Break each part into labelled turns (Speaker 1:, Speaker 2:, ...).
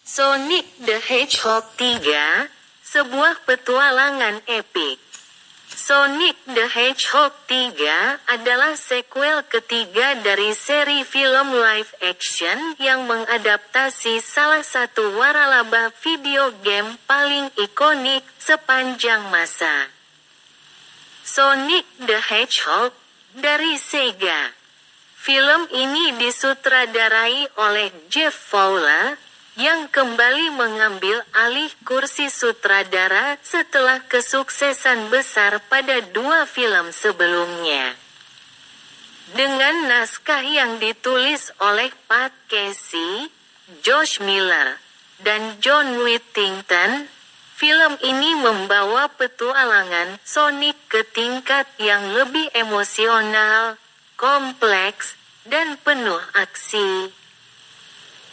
Speaker 1: Sonic the Hedgehog 3, sebuah petualangan epik. Sonic the Hedgehog 3 adalah sequel ketiga dari seri film live action yang mengadaptasi salah satu waralaba video game paling ikonik sepanjang masa. Sonic the Hedgehog dari Sega. Film ini disutradarai oleh Jeff Fowler, yang kembali mengambil alih kursi sutradara setelah kesuksesan besar pada dua film sebelumnya. Dengan naskah yang ditulis oleh Pat Casey, Josh Miller, dan John Whittington, film ini membawa petualangan Sonic ke tingkat yang lebih emosional, kompleks, dan penuh aksi.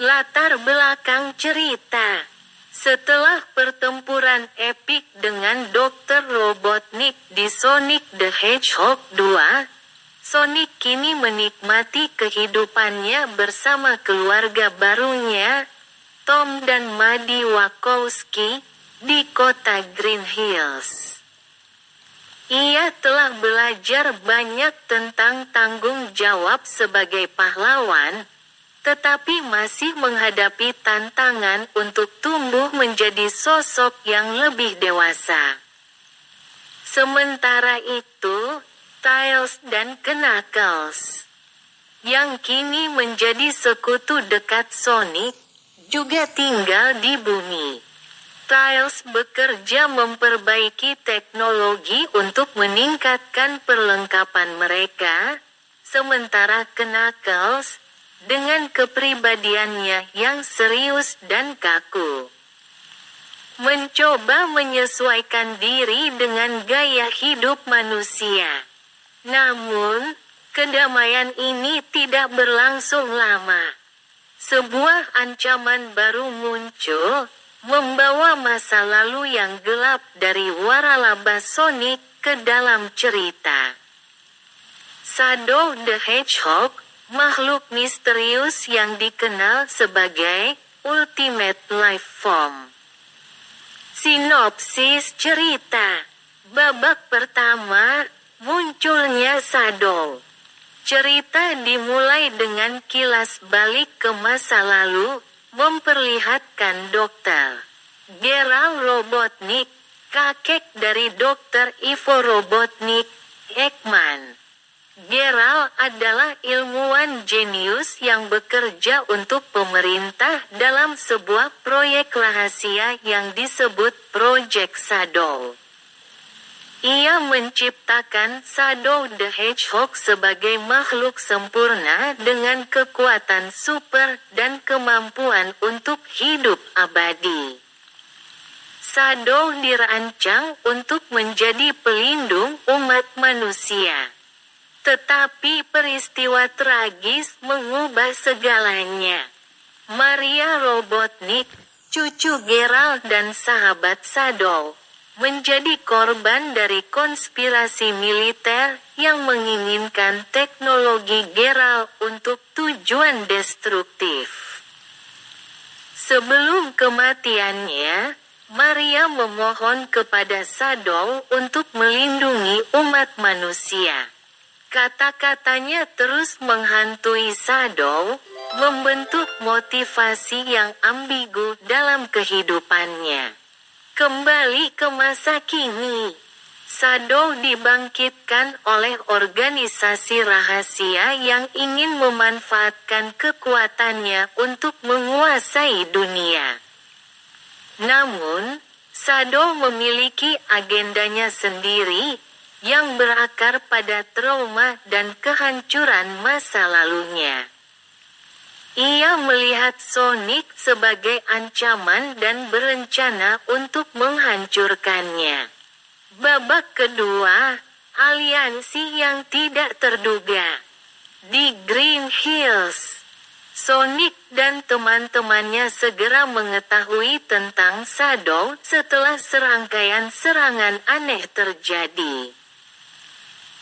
Speaker 1: Latar belakang cerita. Setelah pertempuran epik dengan Dr. Robotnik di Sonic the Hedgehog 2, Sonic kini menikmati kehidupannya bersama keluarga barunya, Tom dan Maddie Wachowski, di kota Green Hills. Ia telah belajar banyak tentang tanggung jawab sebagai pahlawan, tetapi masih menghadapi tantangan untuk tumbuh menjadi sosok yang lebih dewasa. Sementara itu, Tails dan Knuckles, yang kini menjadi sekutu dekat Sonic, juga tinggal di bumi. Tails bekerja memperbaiki teknologi untuk meningkatkan perlengkapan mereka, sementara Knuckles, dengan kepribadiannya yang serius dan kaku, mencoba menyesuaikan diri dengan gaya hidup manusia. Namun, kedamaian ini tidak berlangsung lama. Sebuah ancaman baru muncul, membawa masa lalu yang gelap dari waralaba Sonic ke dalam cerita. Shadow the Hedgehog, makhluk misterius yang dikenal sebagai Ultimate Life Form. Sinopsis cerita. Babak pertama, munculnya Shadow. Cerita dimulai dengan kilas balik ke masa lalu, memperlihatkan Dr. Gerald Robotnik, kakek dari Dr. Ivo Robotnik, Eggman. Gerald adalah ilmuwan jenius yang bekerja untuk pemerintah dalam sebuah proyek rahasia yang disebut Project Shadow. Ia menciptakan Shadow the Hedgehog sebagai makhluk sempurna dengan kekuatan super dan kemampuan untuk hidup abadi. Shadow dirancang untuk menjadi pelindung umat manusia. Tetapi peristiwa tragis mengubah segalanya. Maria Robotnik, cucu Gerald dan sahabat Shadow, menjadi korban dari konspirasi militer yang menginginkan teknologi Gerald untuk tujuan destruktif. Sebelum kematiannya, Maria memohon kepada Shadow untuk melindungi umat manusia. Kata-katanya terus menghantui Shadow, membentuk motivasi yang ambigu dalam kehidupannya. Kembali ke masa kini, Shadow dibangkitkan oleh organisasi rahasia yang ingin memanfaatkan kekuatannya untuk menguasai dunia. Namun, Shadow memiliki agendanya sendiri, yang berakar pada trauma dan kehancuran masa lalunya. Ia melihat Sonic sebagai ancaman dan berencana untuk menghancurkannya. Babak kedua, aliansi yang tidak terduga. Di Green Hills, Sonic dan teman-temannya segera mengetahui tentang Shadow setelah serangkaian serangan aneh terjadi.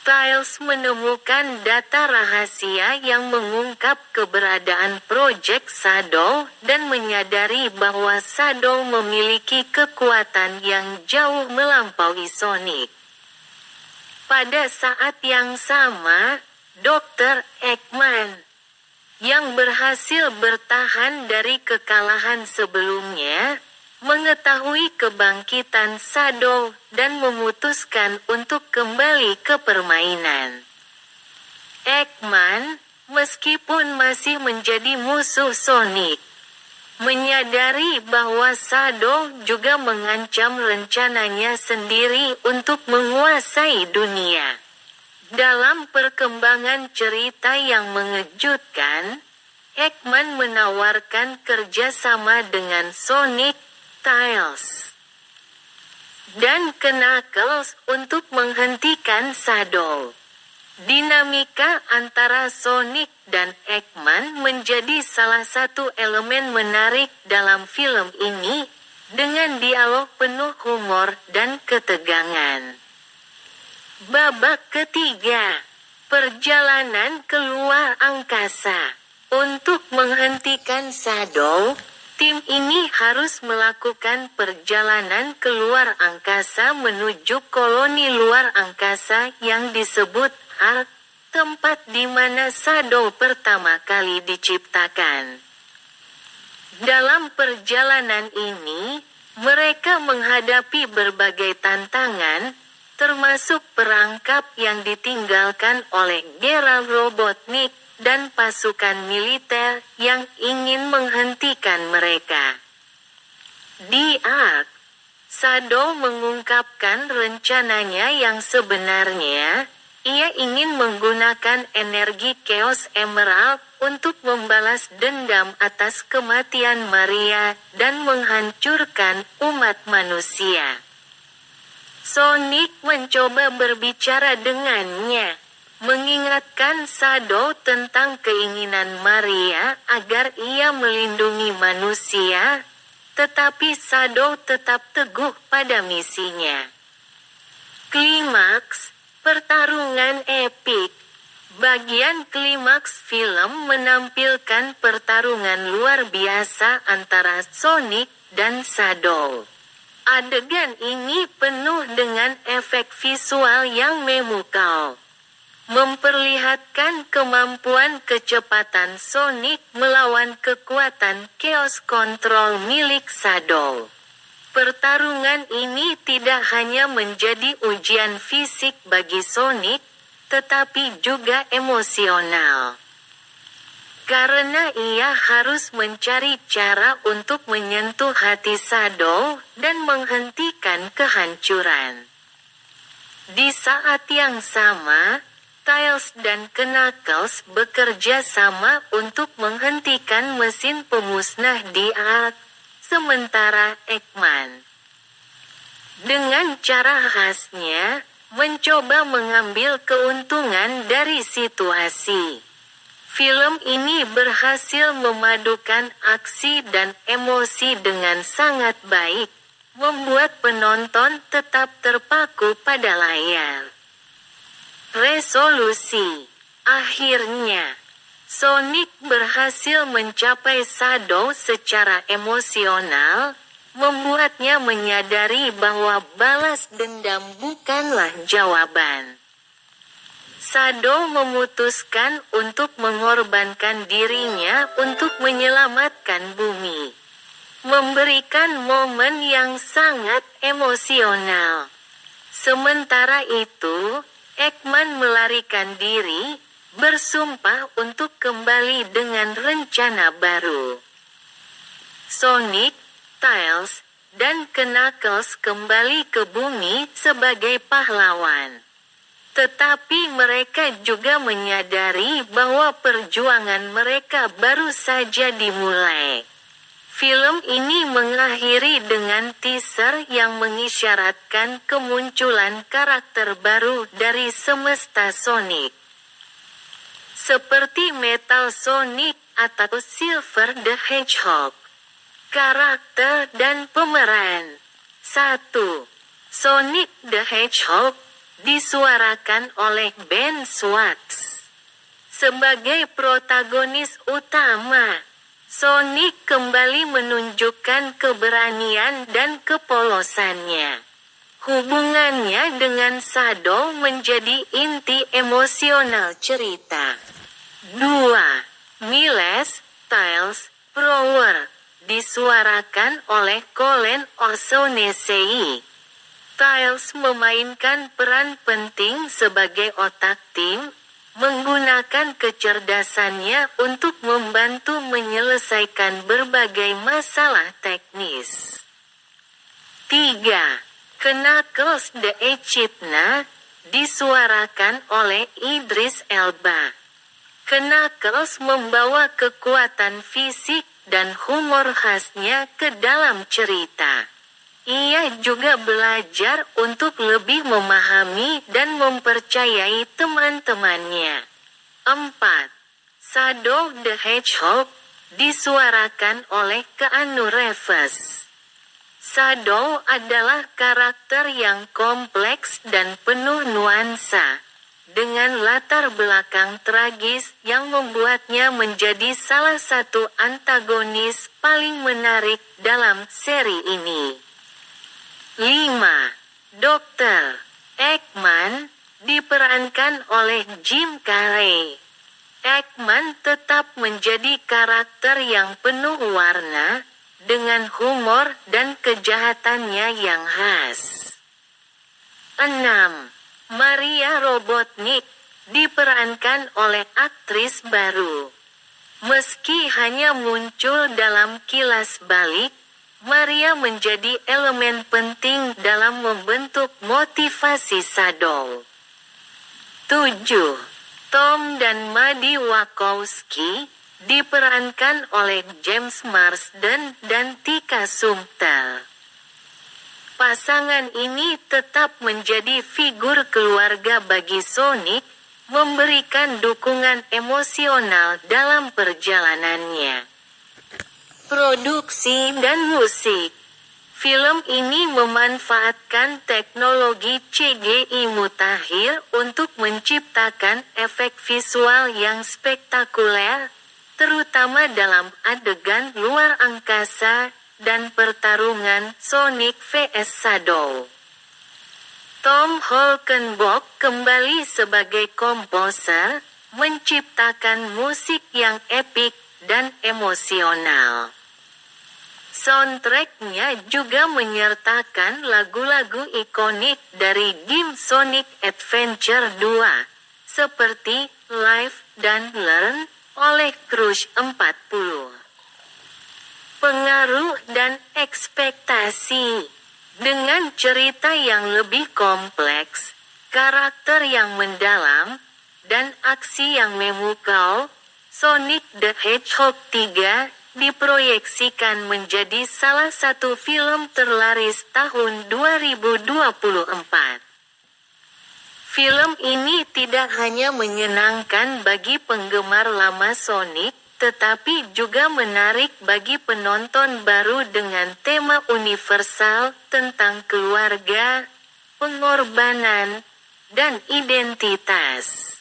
Speaker 1: Tails menemukan data rahasia yang mengungkap keberadaan Project Shadow dan menyadari bahwa Shadow memiliki kekuatan yang jauh melampaui Sonic. Pada saat yang sama, Dr. Eggman, yang berhasil bertahan dari kekalahan sebelumnya, mengetahui kebangkitan Shadow dan memutuskan untuk kembali ke permainan. Eggman, meskipun masih menjadi musuh Sonic, menyadari bahwa Shadow juga mengancam rencananya sendiri untuk menguasai dunia. Dalam perkembangan cerita yang mengejutkan, Eggman menawarkan kerjasama dengan Sonic, Tails, dan Knuckles untuk menghentikan Shadow. Dinamika antara Sonic dan Eggman menjadi salah satu elemen menarik dalam film ini, dengan dialog penuh humor dan ketegangan. Babak ketiga, perjalanan keluar angkasa. Untuk menghentikan Shadow, tim ini harus melakukan perjalanan keluar angkasa menuju koloni luar angkasa yang disebut Ark, tempat di mana Shadow pertama kali diciptakan. Dalam perjalanan ini, mereka menghadapi berbagai tantangan, termasuk perangkap yang ditinggalkan oleh Geralt Robotnik dan pasukan militer yang ingin menghentikan mereka. Di Ark, Shadow mengungkapkan rencananya yang sebenarnya. Ia ingin menggunakan energi Chaos Emerald untuk membalas dendam atas kematian Maria dan menghancurkan umat manusia. Sonic mencoba berbicara dengannya, mengingatkan Shadow tentang keinginan Maria agar ia melindungi manusia, tetapi Shadow tetap teguh pada misinya. Klimaks, pertarungan epik. Bagian klimaks film menampilkan pertarungan luar biasa antara Sonic dan Shadow. Adegan ini penuh dengan efek visual yang memukau, memperlihatkan kemampuan kecepatan Sonic melawan kekuatan Chaos Control milik Shadow. Pertarungan ini tidak hanya menjadi ujian fisik bagi Sonic, tetapi juga emosional. Karena ia harus mencari cara untuk menyentuh hati Shadow dan menghentikan kehancuran. Di saat yang sama, Tails dan Knuckles bekerja sama untuk menghentikan mesin pemusnah di Ark, sementara Eggman, dengan cara khasnya, mencoba mengambil keuntungan dari situasi. Film ini berhasil memadukan aksi dan emosi dengan sangat baik, membuat penonton tetap terpaku pada layar. Resolusi. Akhirnya, Sonic berhasil mencapai Shadow secara emosional, membuatnya menyadari bahwa balas dendam bukanlah jawaban. Shadow memutuskan untuk mengorbankan dirinya untuk menyelamatkan bumi, memberikan momen yang sangat emosional. Sementara itu, Eggman melarikan diri, bersumpah untuk kembali dengan rencana baru. Sonic, Tails, dan Knuckles kembali ke bumi sebagai pahlawan. Tetapi mereka juga menyadari bahwa perjuangan mereka baru saja dimulai. Film ini mengakhiri dengan teaser yang mengisyaratkan kemunculan karakter baru dari semesta Sonic. Seperti Metal Sonic atau Silver the Hedgehog. Karakter dan pemeran. 1. Sonic the Hedgehog, disuarakan oleh Ben Schwartz. Sebagai protagonis utama, Sonic kembali menunjukkan keberanian dan kepolosannya. Hubungannya dengan Shadow menjadi inti emosional cerita. 2. Miles Tails Prower, disuarakan oleh Colin O'Shaughnessy. Tails memainkan peran penting sebagai otak tim, menggunakan kecerdasannya untuk membantu menyelesaikan berbagai masalah teknis. 3. Knuckles the Echidna, disuarakan oleh Idris Elba. Knuckles membawa kekuatan fisik dan humor khasnya ke dalam cerita. Ia juga belajar untuk lebih memahami dan mempercayai teman-temannya. 4. Shadow the Hedgehog, disuarakan oleh Keanu Reeves. Shadow adalah karakter yang kompleks dan penuh nuansa, dengan latar belakang tragis yang membuatnya menjadi salah satu antagonis paling menarik dalam seri ini. 5. Dr. Eggman, diperankan oleh Jim Carrey. Eggman tetap menjadi karakter yang penuh warna, dengan humor dan kejahatannya yang khas. 6. Maria Robotnik, diperankan oleh aktris baru. Meski hanya muncul dalam kilas balik, Maria menjadi elemen penting dalam membentuk motivasi Shadow. 7. Tom dan Maddie Wachowski, diperankan oleh James Marsden dan Tika Sumpter. Pasangan ini tetap menjadi figur keluarga bagi Sonic, memberikan dukungan emosional dalam perjalanannya. Produksi dan musik. Film ini memanfaatkan teknologi CGI mutakhir untuk menciptakan efek visual yang spektakuler, terutama dalam adegan luar angkasa dan pertarungan Sonic vs Shadow. Tom Holkenborg kembali sebagai komposer, menciptakan musik yang epik dan emosional. Soundtrack-nya juga menyertakan lagu-lagu ikonik dari game Sonic Adventure 2, seperti Live dan Learn oleh Crush 40. Pengaruh dan ekspektasi. Dengan cerita yang lebih kompleks, karakter yang mendalam, dan aksi yang memukau, Sonic the Hedgehog 3 diproyeksikan menjadi salah satu film terlaris tahun 2024. Film ini tidak hanya menyenangkan bagi penggemar lama Sonic, tetapi juga menarik bagi penonton baru dengan tema universal tentang keluarga, pengorbanan, dan identitas.